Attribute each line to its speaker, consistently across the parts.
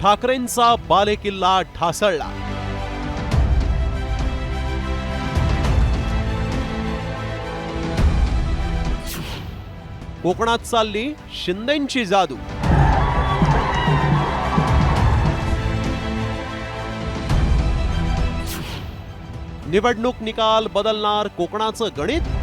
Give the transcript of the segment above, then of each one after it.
Speaker 1: ठाकरेंचा बालेकिल्ला ढासळला. कोकणात चालली शिंदेंची जादू. निवडणूक निकाल बदलणार कोकणाचं गणित.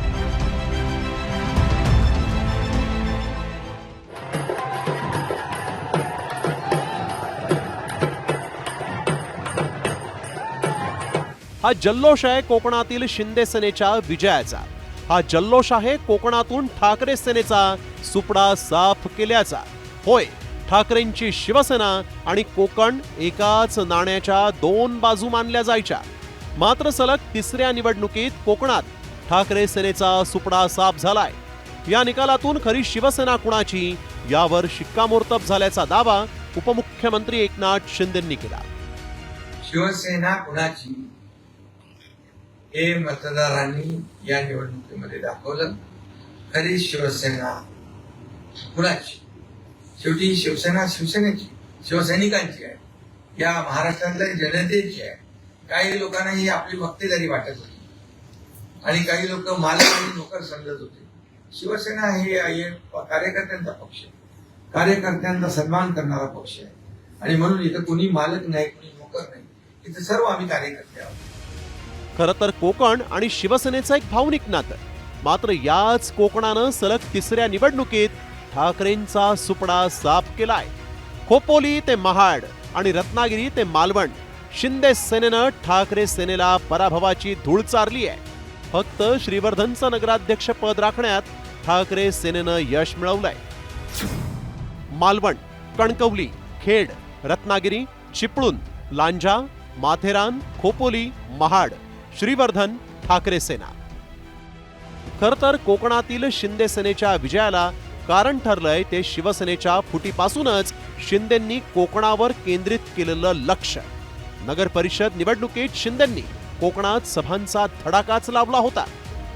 Speaker 1: हा जल्लोष आहे कोकणातील शिंदे सेनेच्या विजयाचा. हा जल्लोष आहे कोकणातून ठाकरे सेनेचा सुपडा साफ केल्याचा. होय, ठाकरेंची शिवसेना आणि कोकण एकाच नाण्याच्या दोन बाजू मानल्या जायच्या. मात्र सलग तिसऱ्या निवडणुकीत कोकणात ठाकरे सेनेचा सुपडा साफ झालाय. या निकालातून खरी शिवसेना कुणाची यावर शिक्कामोर्तब झाल्याचा दावा उपमुख्यमंत्री एकनाथ शिंदेंनी केला.
Speaker 2: शिवसेना कुणाची हे मतदारांनी या निवडणुकीमध्ये दाखवलं. खरी शिवसेना कुणाची? शेवटी शिवसेना शिवसेनेची, शिवसैनिकांची आहे, या महाराष्ट्रातल्या जनतेची आहे. काही लोकांना ही आपली भक्तेदारी वाटत होती आणि काही लोक मालक आणि नोकर समजत होते. शिवसेना हे कार्यकर्त्यांचा पक्ष आहे, कार्यकर्त्यांचा सन्मान करणारा पक्ष आहे आणि म्हणून इथं कोणी मालक नाही, कोणी नोकर नाही, इथं सर्व आम्ही कार्यकर्ते आहोत.
Speaker 1: खरं तर कोकण आणि शिवसेनेचं एक भावनिक नातं. मात्र याच कोकणानं सलग तिसऱ्या निवडणुकीत ठाकरेंचा सुपडा साफ केलाय. खोपोली ते महाड आणि रत्नागिरी ते मालवण शिंदे सेनेनं ठाकरे सेनेला पराभवाची धूळ चारली आहे. फक्त श्रीवर्धनचं नगराध्यक्ष पद राखण्यात ठाकरे सेनेनं यश मिळवलंय. मालवण, कणकवली, खेड, रत्नागिरी, चिपळूण, लांजा, माथेरान, खोपोली, महाड, श्रीवर्धन, ठाकरे सेना. खरं तर कोकणातील शिंदे सेनेच्या विजयाला कारण ठरलंय ते शिवसेनेच्या फुटीपासूनच शिंदेंनी कोकणावर केंद्रित केलेलं लक्ष. नगर परिषद निवडणुकीत शिंदेंनी कोकणात सभांचा धडाकाच लावला होता.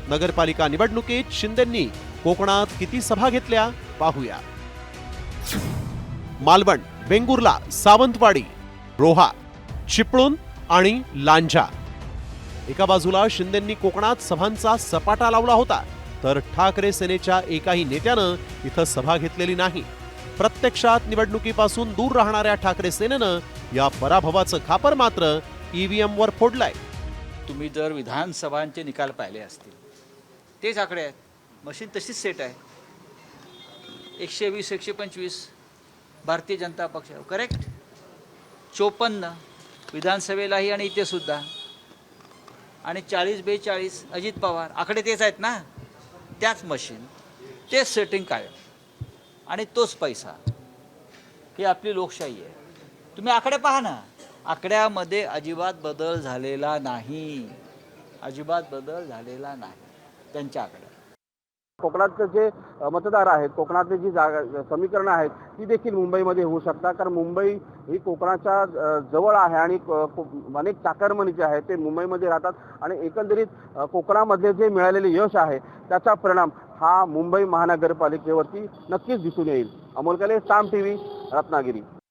Speaker 1: नगरपालिका निवडणुकीत शिंदेंनी कोकणात किती सभा घेतल्या पाहूया. मालवण, वेंगुर्ला, सावंतवाडी, रोहा, चिपळूण आणि लांजा. एका बाजूला शिंदेंनी कोकणात सभांचा सपाटा लावला होता, तर ठाकरे सेनेच्या एकाही नेत्यानं इथं सभा घेतलेली नाही. प्रत्यक्षात निवडणुकीपासून दूर राहणाऱ्या ठाकरे सेनेनं या पराभवाचं खापर मात्र ईव्हीएम वर फोडलाय.
Speaker 3: तुम्ही जर विधानसभांचे निकाल पाहिले असतील, तेच आकडे आहेत. मशीन तशीच सेट आहे. 120, 125 भारतीय जनता पक्ष, करेक्ट. 54 विधानसभेलाही आणि इथे सुद्धा, आणि 40-42 अजित पवार. आकडे तेच आहेत ना. त्याच मशीन, तेच सेटिंग कायम आणि तोच पैसा. ही आपली लोकशाही आहे. तुम्ही आकडे पहा ना. आकड्यामध्ये अजिबात बदल झालेला नाही. अजिबात बदल झालेला नाही त्यांच्या आकड्यात.
Speaker 4: कोकणातले जे मतदार आहेत, कोकणातली जी समीकरणं आहेत ती देखील मुंबईमध्ये होऊ शकतात. कारण मुंबई ही कोकणाच्या जवळ आहे आणि अनेक चाकरमानी जे आहेत ते मुंबईमध्ये राहतात आणि एकंदरीत कोकणामध्ये जे मिळालेले यश आहे त्याचा परिणाम हा मुंबई महानगरपालिकेवरती नक्कीच दिसून येईल. अमोल कले, साम टीव्ही, रत्नागिरी.